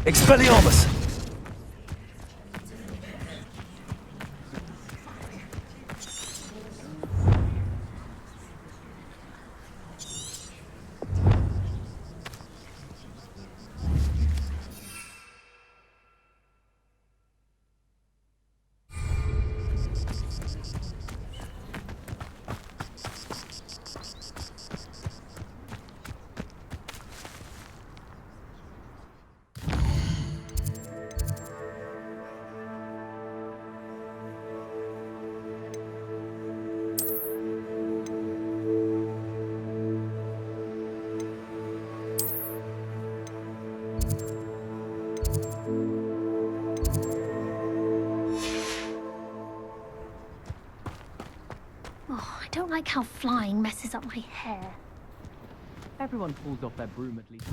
Expelliarmus! I don't like how flying messes up my hair. Everyone falls off their broom at least.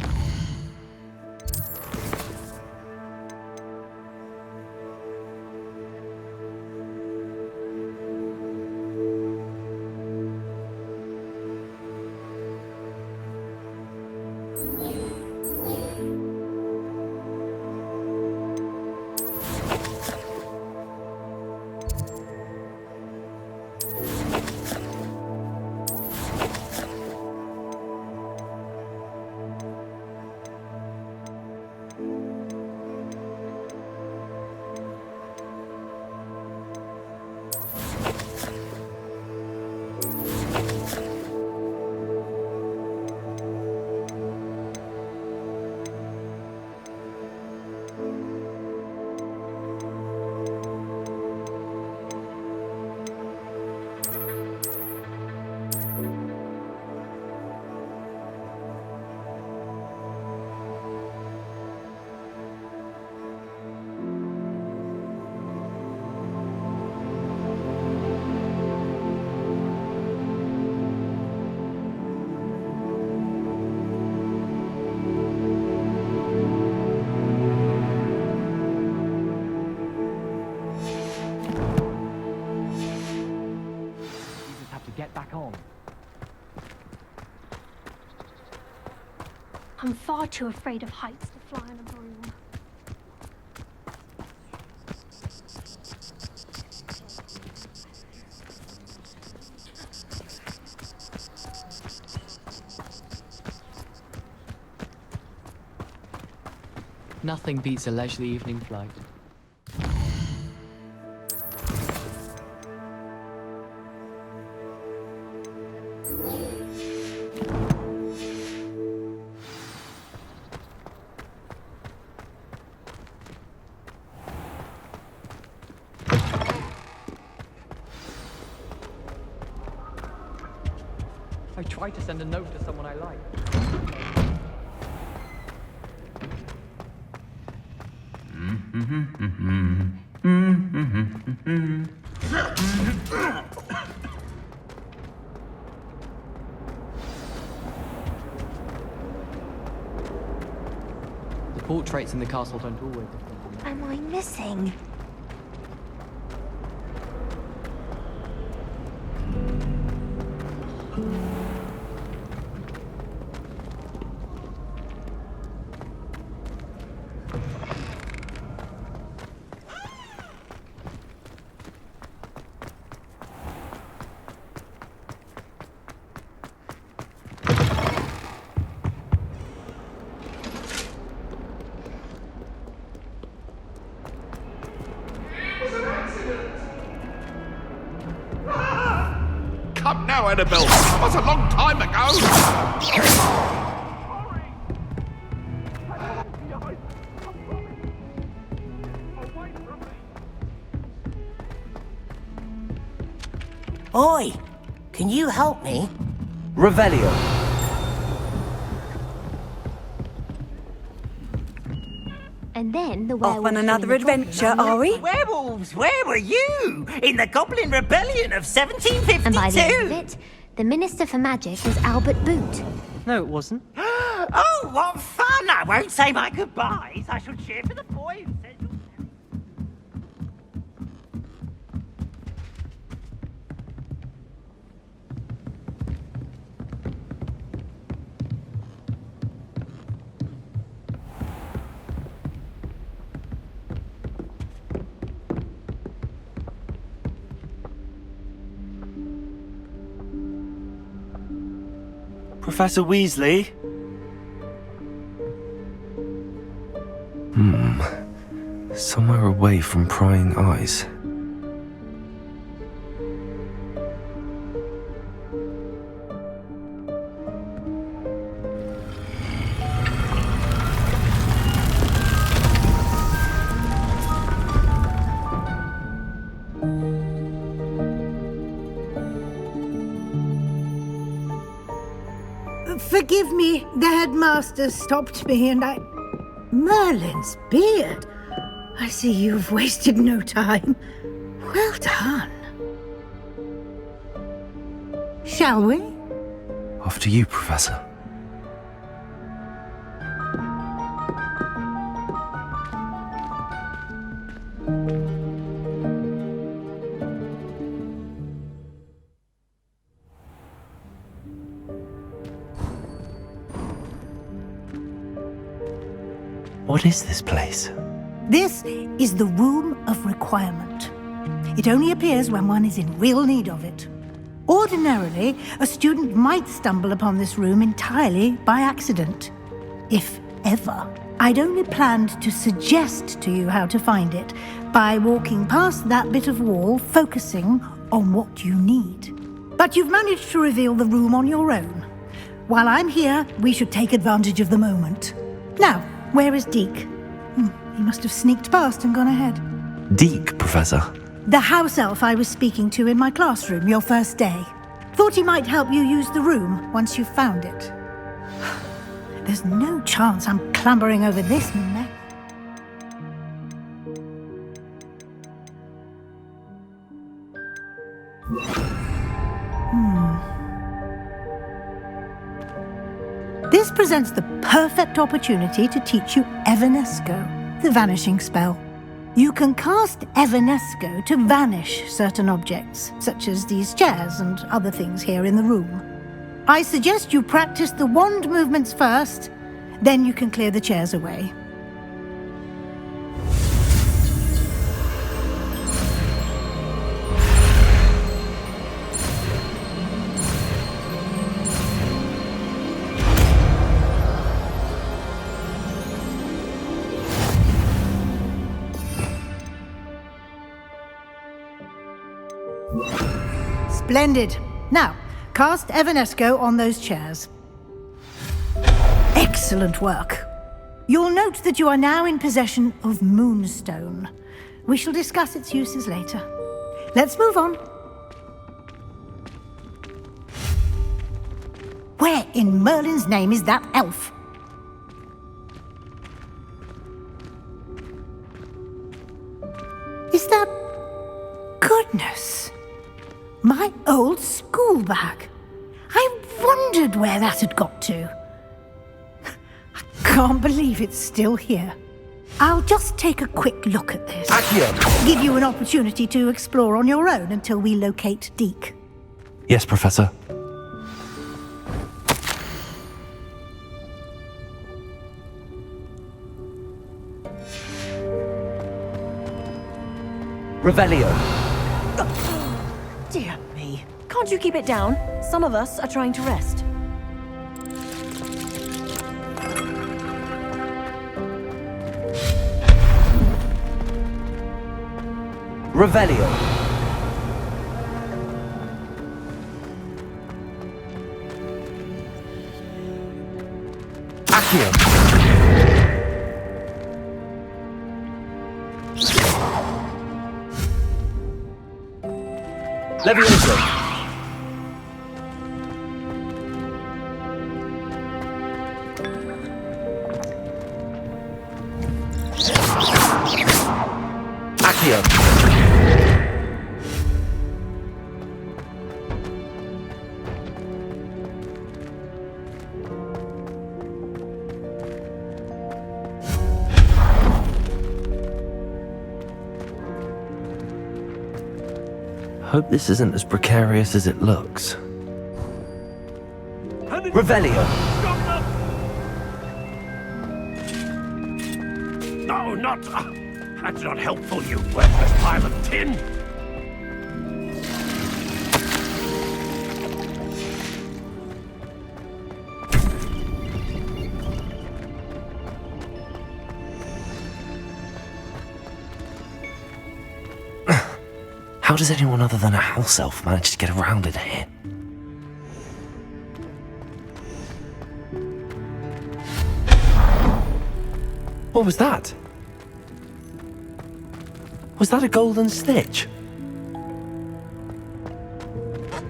Get back on. I'm far too afraid of heights to fly on a broom. Nothing beats a leisurely evening flight. I tried to send a note to someone I like. The portraits in the castle don't always different. What am I missing? Come now, Annabelle! That was a long time ago! Oi! Can you help me? Revelio. And then the Off werewolf. on another adventure, are we? Werewolves, where were you? In the Goblin Rebellion of 1752? And by the end of it, the Minister for Magic was Albert Boot. No, it wasn't. Oh, what fun! I won't say my goodbyes. I shall cheer for the boy who says... Professor Weasley? Somewhere away from prying eyes. Forgive me, the headmaster stopped me and I... Merlin's beard. I see you've wasted no time. Well done. Shall we? After you, Professor. What is this place? This is the Room of Requirement. It only appears when one is in real need of it. Ordinarily, a student might stumble upon this room entirely by accident, if ever. I'd only planned to suggest to you how to find it by walking past that bit of wall, focusing on what you need. But you've managed to reveal the room on your own. While I'm here, we should take advantage of the moment. Now, where is Deke? He must have sneaked past and gone ahead. Deke, Professor. The house elf I was speaking to in my classroom your first day. Thought he might help you use the room once you found it. There's no chance I'm clambering over this mess. This presents the perfect opportunity to teach you Evanesco, the vanishing spell. You can cast Evanesco to vanish certain objects, such as these chairs and other things here in the room. I suggest you practice the wand movements first, then you can clear the chairs away. Splendid. Now, cast Evanesco on those chairs. Excellent work. You'll note that you are now in possession of Moonstone. We shall discuss its uses later. Let's move on. Where in Merlin's name is that elf? Is that... Goodness! My old school bag. I wondered where that had got to. I can't believe it's still here. I'll just take a quick look at this. Accio! Give you an opportunity to explore on your own until we locate Deke. Yes, Professor. Revelio. Dear me. Can't you keep it down? Some of us are trying to rest. Revelio. Accio! Levioso. Accio. Hope this isn't as precarious as it looks. Revelio. No, not... that's not helpful, you worthless pile of tin! How does anyone other than a house elf manage to get around in here? What was that? Was that a golden snitch?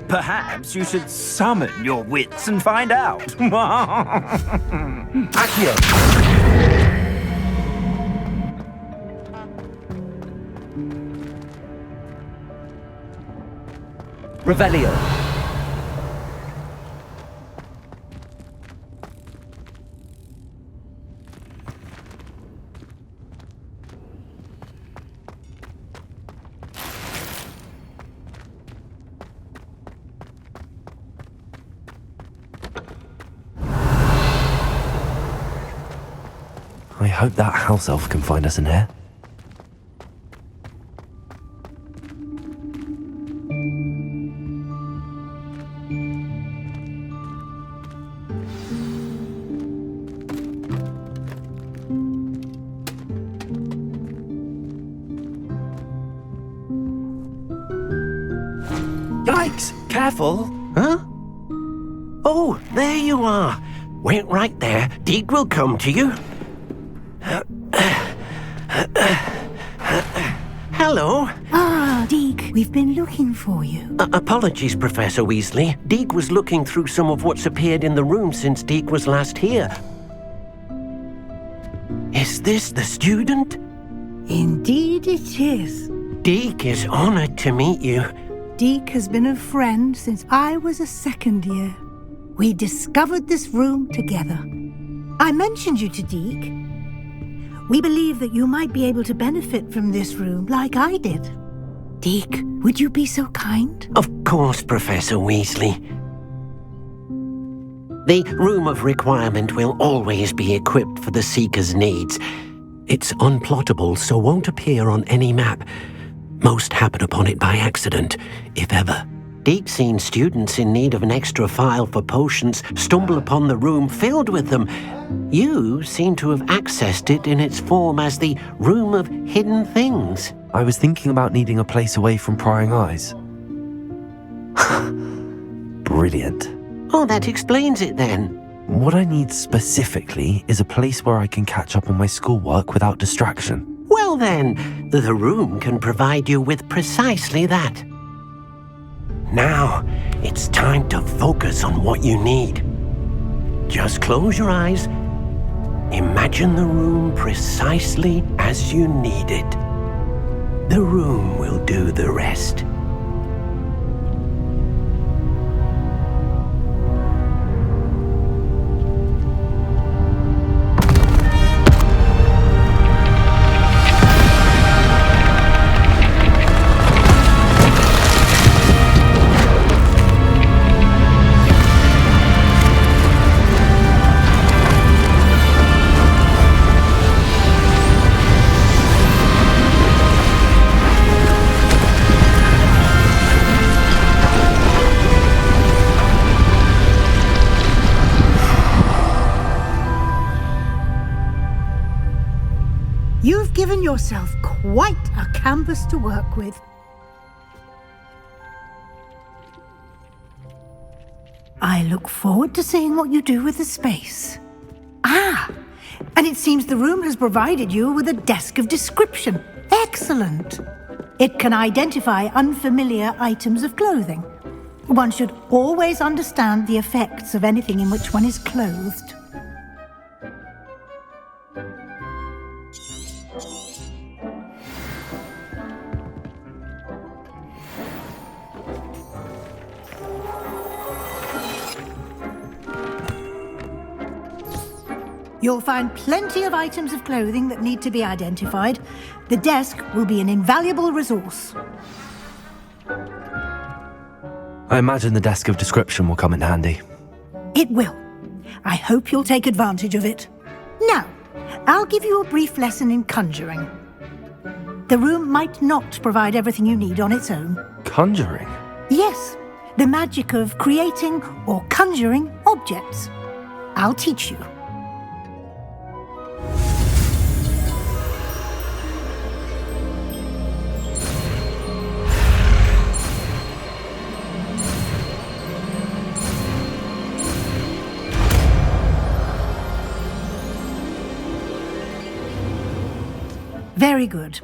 Perhaps you should summon your wits and find out. Accio. Revelio. I hope that house elf can find us in here. Yikes! Careful! Huh? Oh, there you are. Wait right there. Deke will come to you. Hello. Ah, Deke, we've been looking for you. Apologies, Professor Weasley. Deke was looking through some of what's appeared in the room since Deke was last here. Is this the student? Indeed it is. Deke is honored to meet you. Deke has been a friend since I was a second year. We discovered this room together. I mentioned you to Deke. We believe that you might be able to benefit from this room like I did. Deke, would you be so kind? Of course, Professor Weasley. The Room of Requirement will always be equipped for the Seeker's needs. It's unplottable, so won't appear on any map. Most happen upon it by accident, if ever. Deke's seen students in need of an extra file for potions stumble upon the room filled with them. You seem to have accessed it in its form as the Room of Hidden Things. I was thinking about needing a place away from prying eyes. Brilliant. Oh, that explains it then. What I need specifically is a place where I can catch up on my schoolwork without distraction. Well then, the room can provide you with precisely that. Now, it's time to focus on what you need. Just close your eyes. Imagine the room precisely as you need it. The room will do the rest. You've given yourself quite a canvas to work with. I look forward to seeing what you do with the space. Ah, and it seems the room has provided you with a desk of description. Excellent. It can identify unfamiliar items of clothing. One should always understand the effects of anything in which one is clothed. You'll find plenty of items of clothing that need to be identified. The desk will be an invaluable resource. I imagine the desk of description will come in handy. It will. I hope you'll take advantage of it. Now, I'll give you a brief lesson in conjuring. The room might not provide everything you need on its own. Conjuring? Yes, the magic of creating or conjuring objects. I'll teach you. Very good.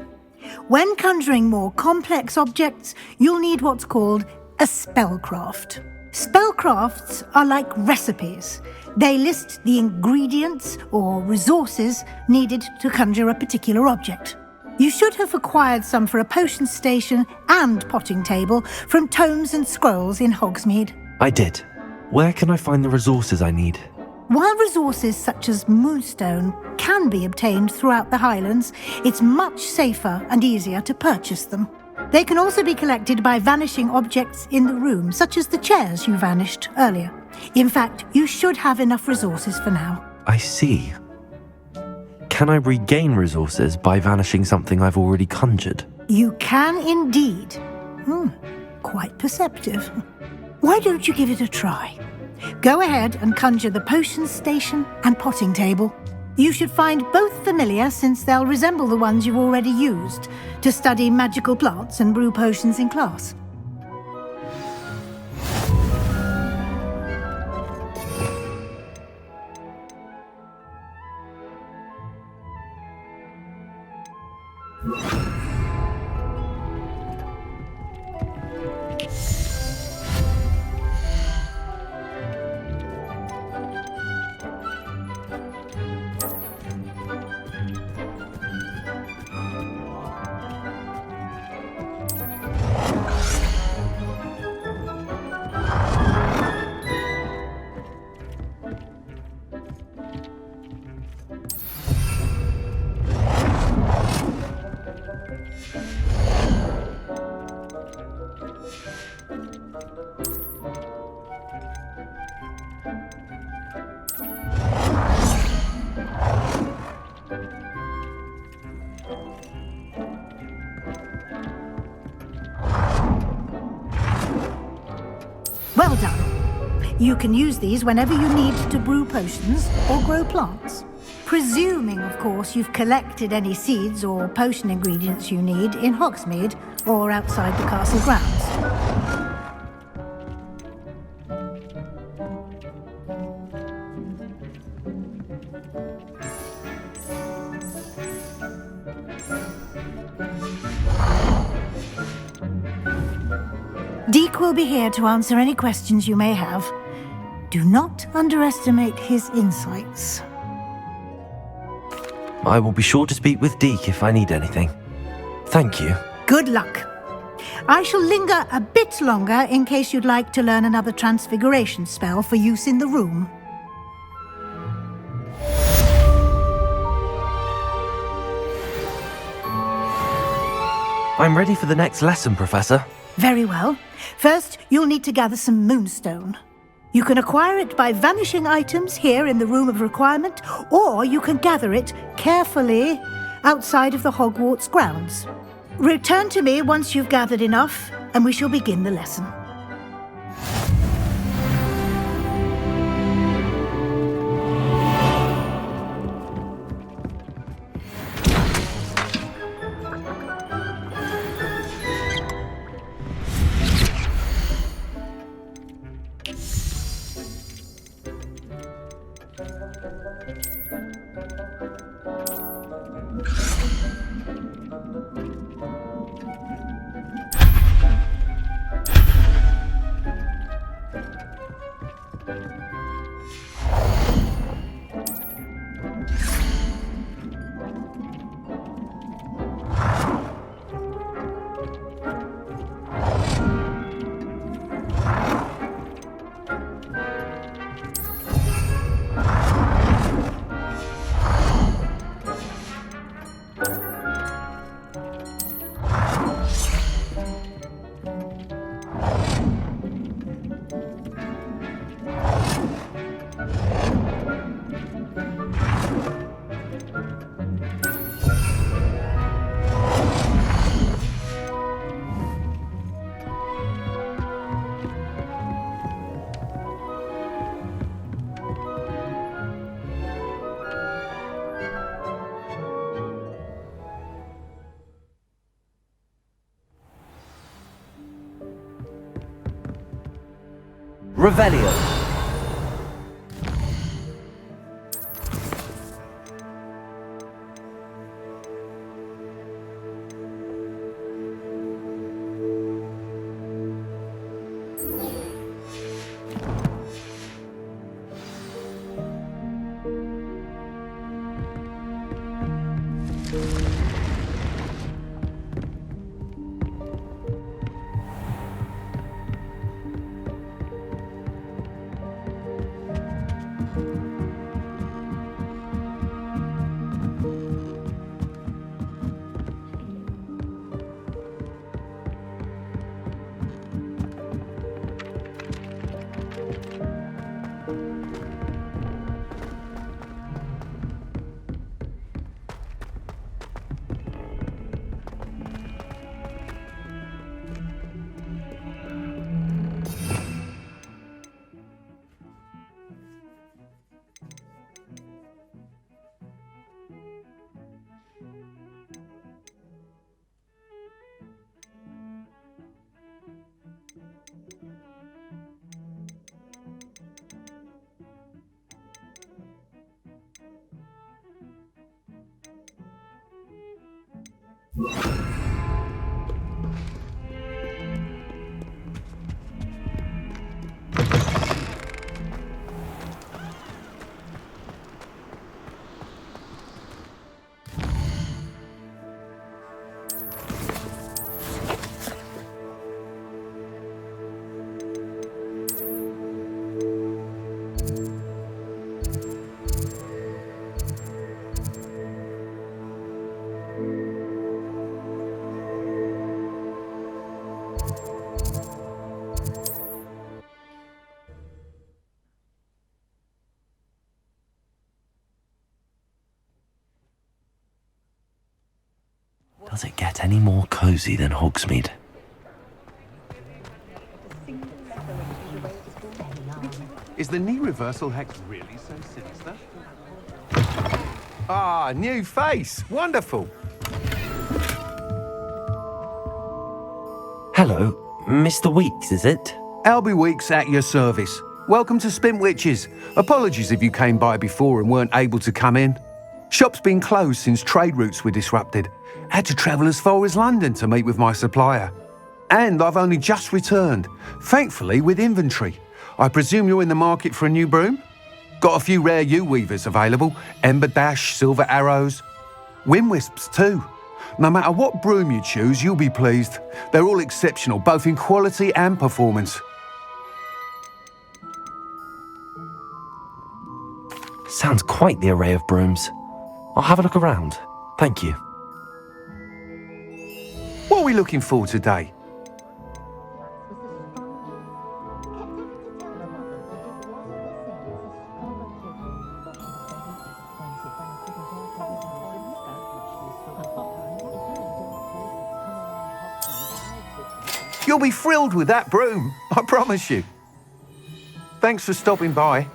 When conjuring more complex objects, you'll need what's called a spellcraft. Spellcrafts are like recipes. They list the ingredients or resources needed to conjure a particular object. You should have acquired some for a potion station and potting table from tomes and scrolls in Hogsmeade. I did. Where can I find the resources I need? While resources such as moonstone can be obtained throughout the Highlands, it's much safer and easier to purchase them. They can also be collected by vanishing objects in the room, such as the chairs you vanished earlier. In fact, you should have enough resources for now. I see. Can I regain resources by vanishing something I've already conjured? You can indeed. Quite perceptive. Why don't you give it a try? Go ahead and conjure the potion station and potting table. You should find both familiar, since they'll resemble the ones you've already used to study magical plants and brew potions in class. Well done. You can use these whenever you need to brew potions or grow plants. Presuming, of course, you've collected any seeds or potion ingredients you need in Hogsmeade or outside the castle grounds. Deke will be here to answer any questions you may have. Do not underestimate his insights. I will be sure to speak with Deke if I need anything. Thank you. Good luck. I shall linger a bit longer in case you'd like to learn another transfiguration spell for use in the room. I'm ready for the next lesson, Professor. Very well. First, you'll need to gather some moonstone. You can acquire it by vanishing items here in the Room of Requirement, or you can gather it carefully outside of the Hogwarts grounds. Return to me once you've gathered enough, and we shall begin the lesson. Revelio. Does it get any more cozy than Hogsmeade? Is the knee reversal hex really so sinister? Ah, new face! Wonderful! Hello, Mr. Weeks, is it? Albie Weeks at your service. Welcome to Spintwitches. Apologies if you came by before and weren't able to come in. Shop's been closed since trade routes were disrupted. Had to travel as far as London to meet with my supplier. And I've only just returned, thankfully with inventory. I presume you're in the market for a new broom? Got a few rare U-weavers available, Ember Dash, Silver Arrows, Wind Wisps too. No matter what broom you choose, you'll be pleased. They're all exceptional, both in quality and performance. Sounds quite the array of brooms. I'll have a look around. Thank you. What are we looking for today? You'll be thrilled with that broom, I promise you. Thanks for stopping by.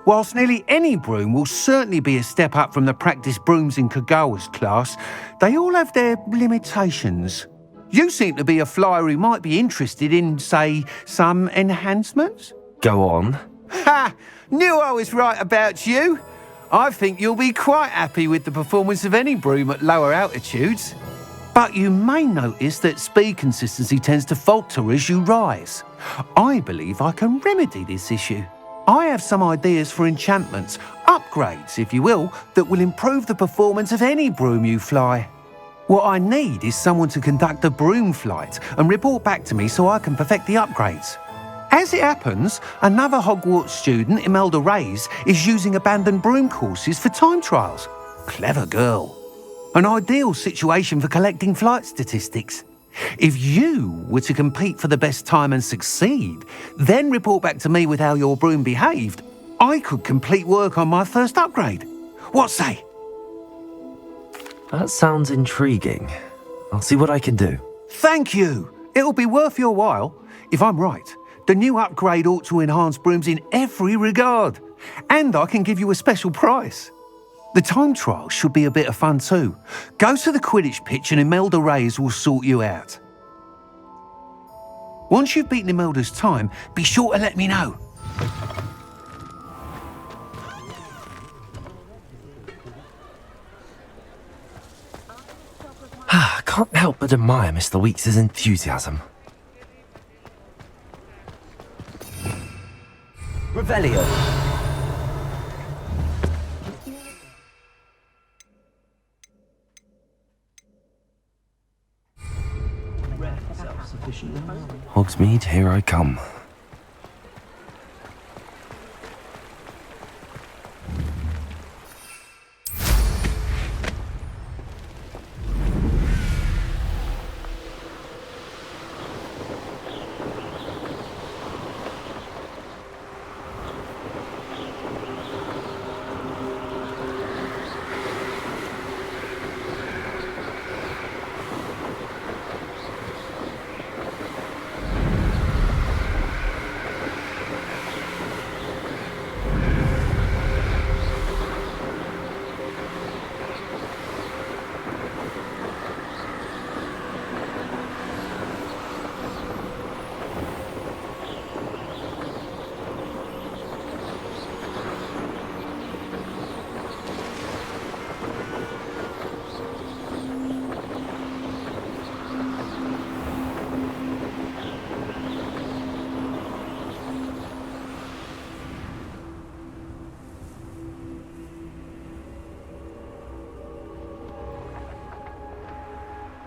Whilst nearly any broom will certainly be a step up from the practice brooms in Kagawa's class, they all have their limitations. You seem to be a flyer who might be interested in, say, some enhancements? Go on. Ha! Knew I was right about you. I think you'll be quite happy with the performance of any broom at lower altitudes. But you may notice that speed consistency tends to falter as you rise. I believe I can remedy this issue. I have some ideas for enchantments, upgrades, if you will, that will improve the performance of any broom you fly. What I need is someone to conduct a broom flight and report back to me so I can perfect the upgrades. As it happens, another Hogwarts student, Imelda Reyes, is using abandoned broom courses for time trials. Clever girl. An ideal situation for collecting flight statistics. If you were to compete for the best time and succeed, then report back to me with how your broom behaved, I could complete work on my first upgrade. What say? That sounds intriguing. I'll see what I can do. Thank you. It'll be worth your while. If I'm right, the new upgrade ought to enhance brooms in every regard. And I can give you a special price. The time trial should be a bit of fun too. Go to the Quidditch pitch and Imelda Reyes will sort you out. Once you've beaten Imelda's time, be sure to let me know. I can't help but admire Mr. Weeks' enthusiasm. Revelio. Hogsmeade, here I come.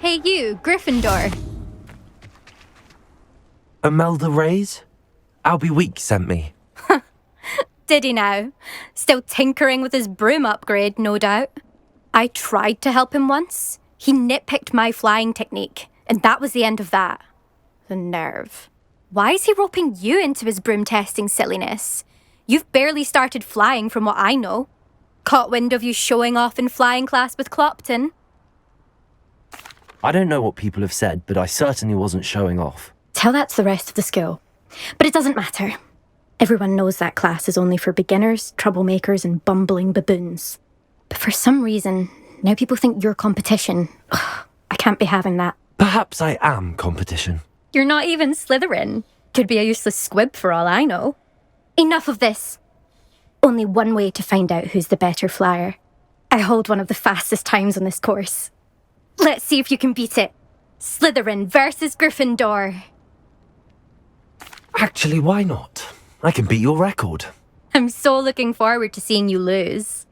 Hey you, Gryffindor. Imelda Reyes? Albie Weeks sent me. Did he now? Still tinkering with his broom upgrade, no doubt. I tried to help him once. He nitpicked my flying technique, and that was the end of that. The nerve. Why is he roping you into his broom testing silliness? You've barely started flying from what I know. Caught wind of you showing off in flying class with Clopton. I don't know what people have said, but I certainly wasn't showing off. Tell that to the rest of the school. But it doesn't matter. Everyone knows that class is only for beginners, troublemakers, and bumbling baboons. But for some reason, now people think you're competition. Ugh, I can't be having that. Perhaps I am competition. You're not even Slytherin. Could be a useless squib for all I know. Enough of this. Only one way to find out who's the better flyer. I hold one of the fastest times on this course. Let's see if you can beat it. Slytherin versus Gryffindor. Actually, why not? I can beat your record. I'm so looking forward to seeing you lose.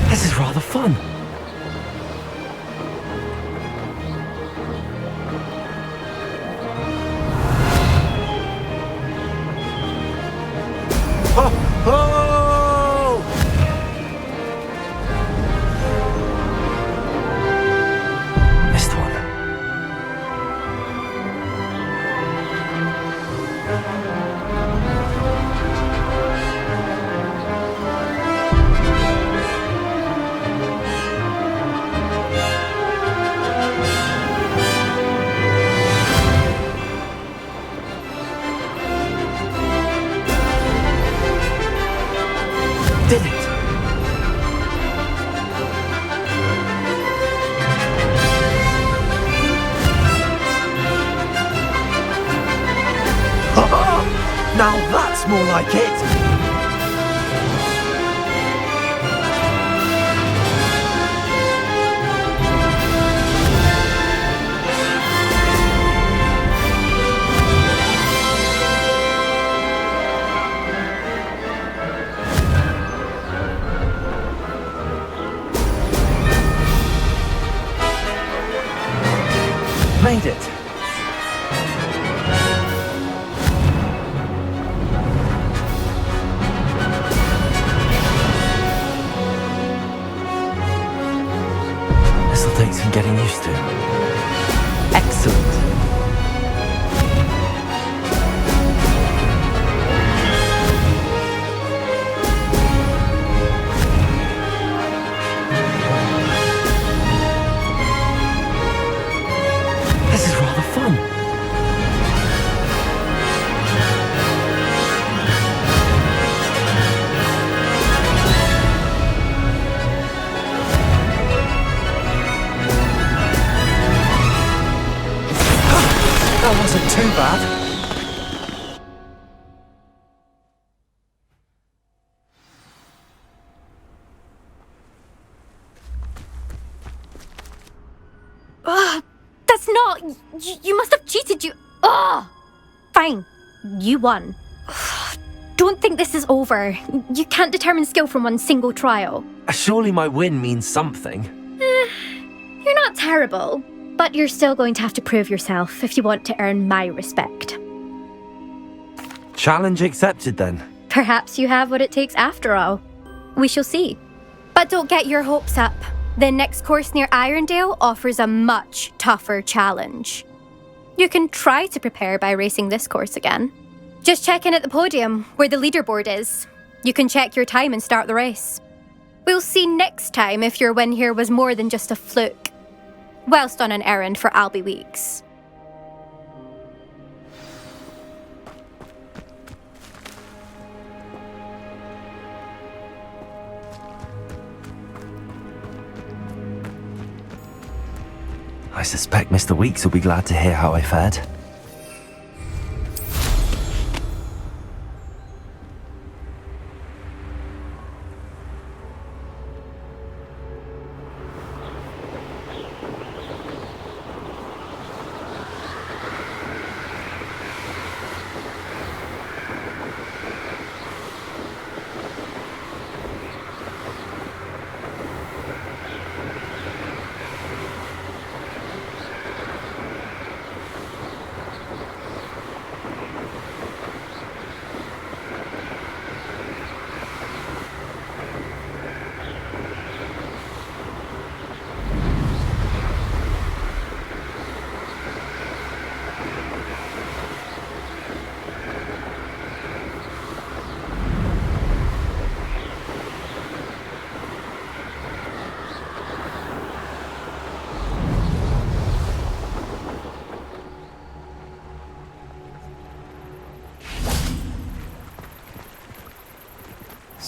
This is rather fun. Missed one. Did it! Now that's more like it! Made it! This'll take some getting used to. Excellent! This is rather fun. That wasn't too bad. That's not... You must have cheated, you... Ugh! Fine. You won. Don't think this is over. You can't determine skill from one single trial. Surely my win means something. You're not terrible, but you're still going to have to prove yourself if you want to earn my respect. Challenge accepted then. Perhaps you have what it takes after all. We shall see. But don't get your hopes up. The next course near Irondale offers a much tougher challenge. You can try to prepare by racing this course again. Just check in at the podium, where the leaderboard is. You can check your time and start the race. We'll see next time if your win here was more than just a fluke, whilst on an errand for Albie Weeks. I suspect Mr. Weeks will be glad to hear how I fared.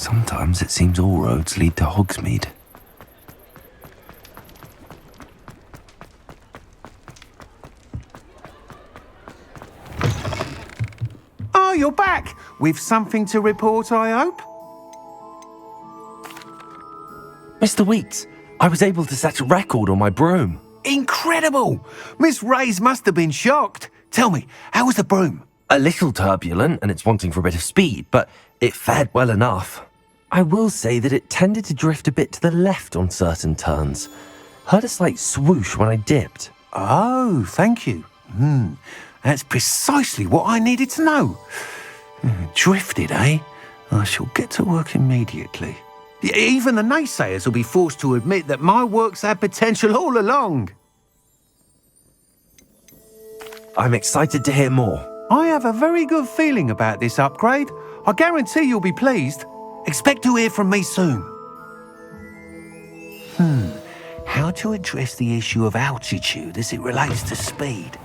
Sometimes it seems all roads lead to Hogsmeade. Oh, you're back! With something to report, I hope? Mr. Weeks, I was able to set a record on my broom. Incredible! Miss Ray's must have been shocked. Tell me, how was the broom? A little turbulent and it's wanting for a bit of speed, but it fared well enough. I will say that it tended to drift a bit to the left on certain turns. Heard a slight swoosh when I dipped. Oh, thank you. That's precisely what I needed to know. Drifted, eh? I shall get to work immediately. Even the naysayers will be forced to admit that my work's had potential all along. I'm excited to hear more. I have a very good feeling about this upgrade. I guarantee you'll be pleased. Expect to hear from me soon. How to address the issue of altitude as it relates to speed?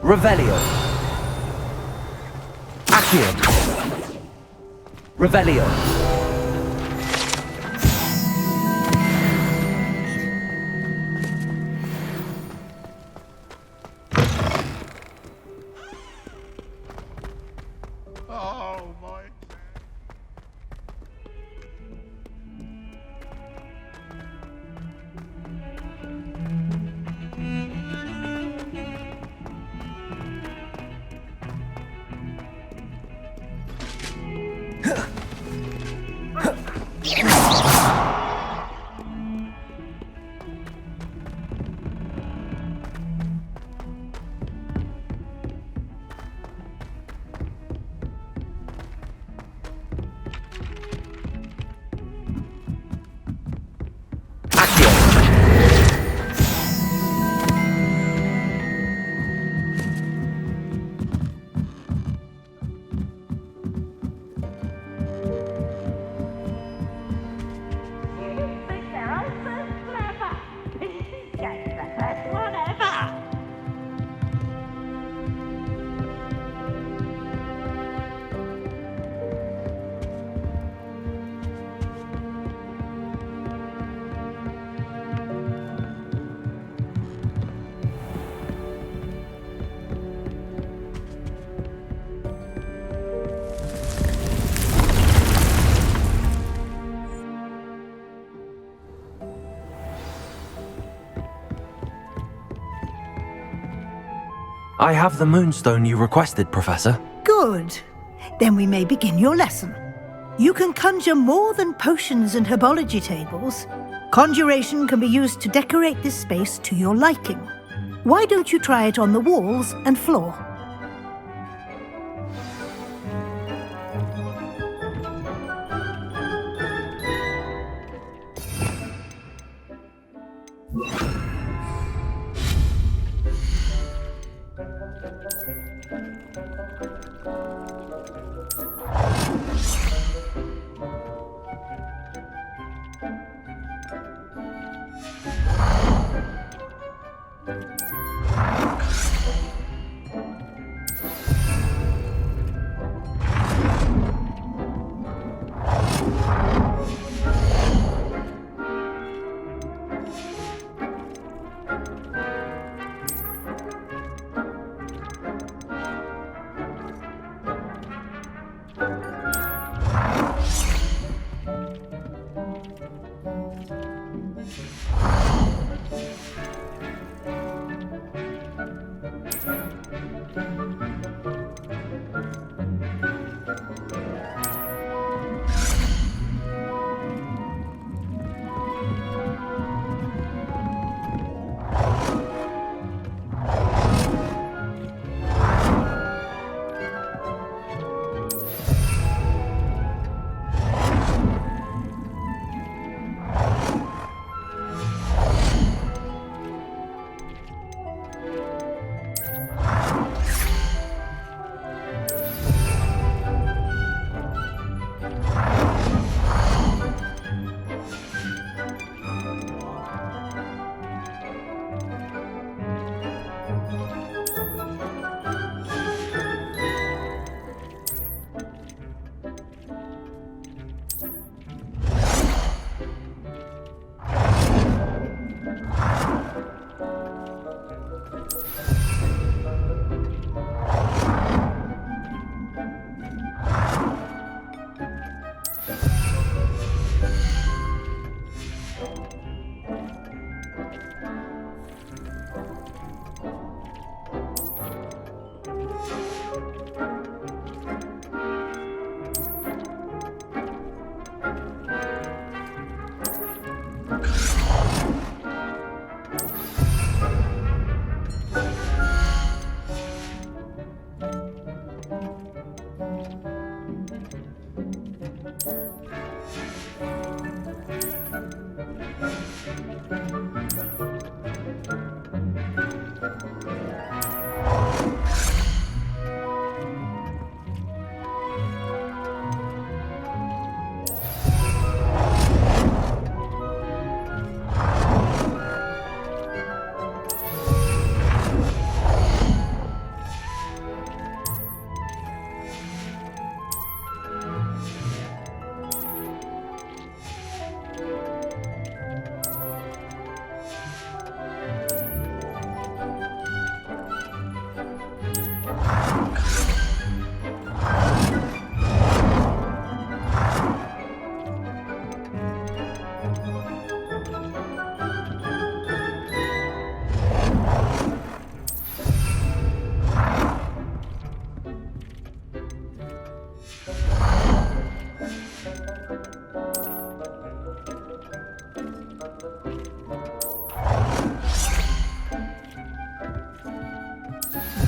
Revelio. Accio. Revelio. Oh, my. I have the moonstone you requested, Professor. Good. Then we may begin your lesson. You can conjure more than potions and herbology tables. Conjuration can be used to decorate this space to your liking. Why don't you try it on the walls and floor?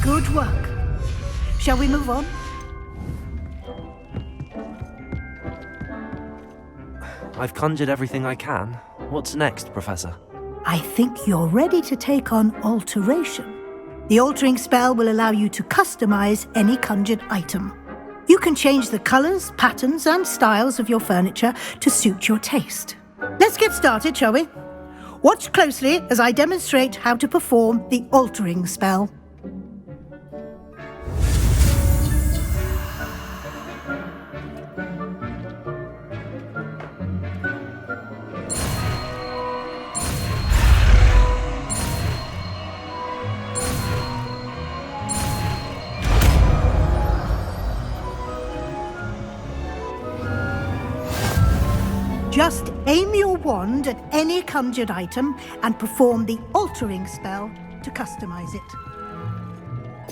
Good work. Shall we move on? I've conjured everything I can. What's next, Professor? I think you're ready to take on alteration. The altering spell will allow you to customize any conjured item. You can change the colors, patterns, and styles of your furniture to suit your taste. Let's get started, shall we? Watch closely as I demonstrate how to perform the altering spell. Just aim your wand at any conjured item and perform the altering spell to customize it.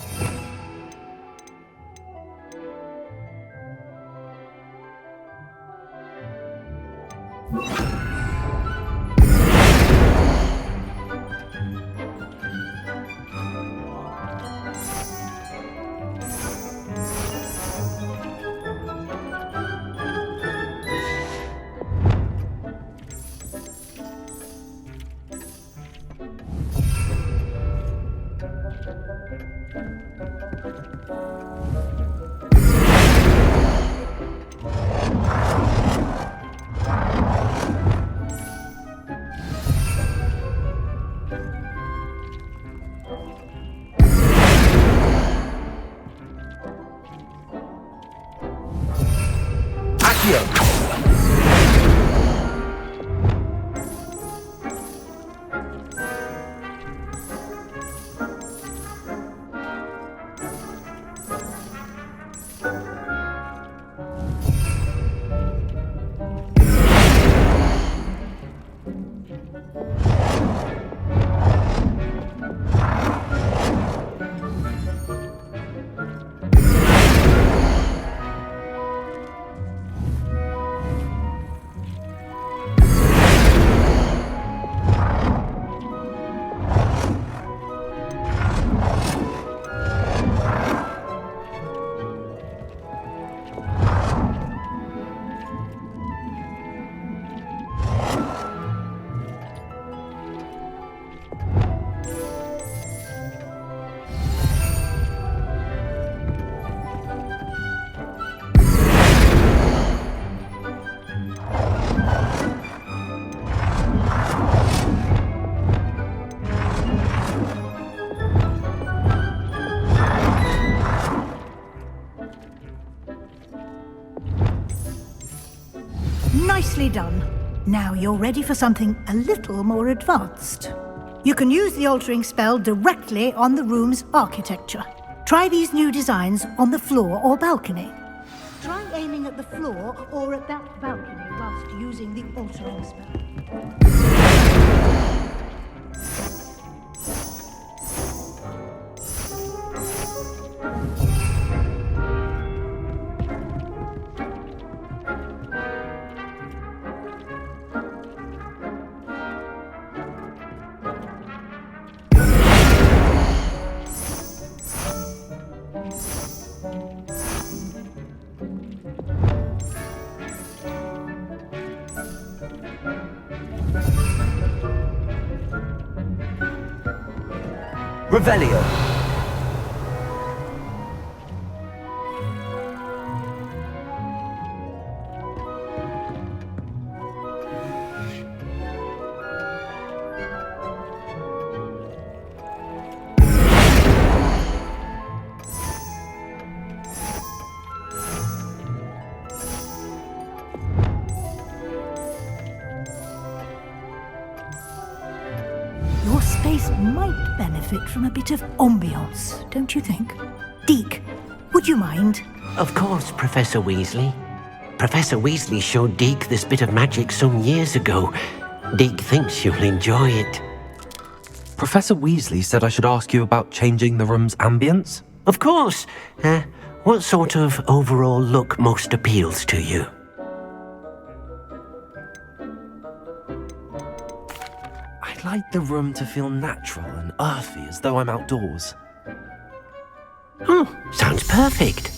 Nicely done. Now you're ready for something a little more advanced. You can use the altering spell directly on the room's architecture. Try these new designs on the floor or balcony. Try aiming at the floor or at that balcony whilst using the altering spell. Revelio. Your space might benefit from a bit of ambiance, don't you think? Deke, would you mind? Of course, Professor Weasley. Professor Weasley showed Deke this bit of magic some years ago. Deke thinks you'll enjoy it. Professor Weasley said I should ask you about changing the room's ambience? Of course. What sort of overall look most appeals to you? I'd like the room to feel natural and earthy, as though I'm outdoors. Oh, sounds perfect.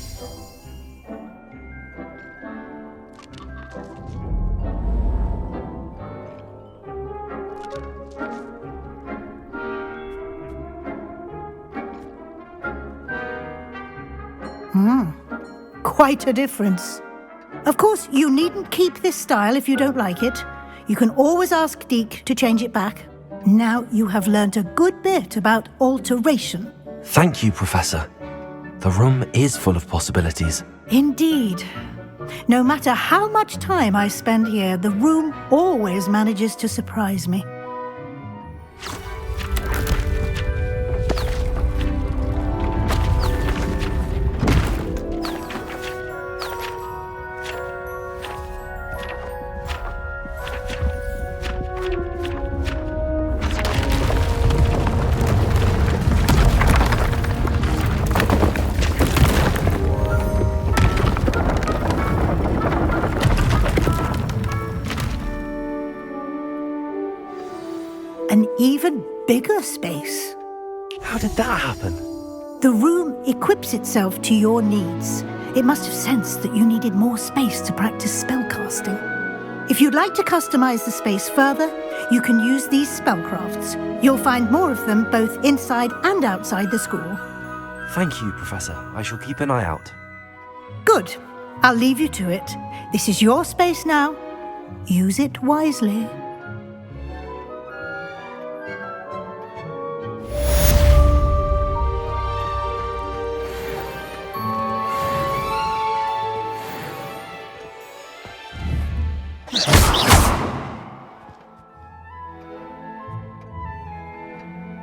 Quite a difference. Of course, you needn't keep this style if you don't like it. You can always ask Deke to change it back. Now you have learnt a good bit about alteration. Thank you, Professor. The room is full of possibilities. Indeed. No matter how much time I spend here, the room always manages to surprise me. an even bigger space. How did that happen? The room equips itself to your needs. It must have sensed that you needed more space to practice spellcasting. If you'd like to customize the space further, you can use these spellcrafts. You'll find more of them both inside and outside the school. Thank you, Professor. I shall keep an eye out. Good. I'll leave you to it. This is your space now. Use it wisely.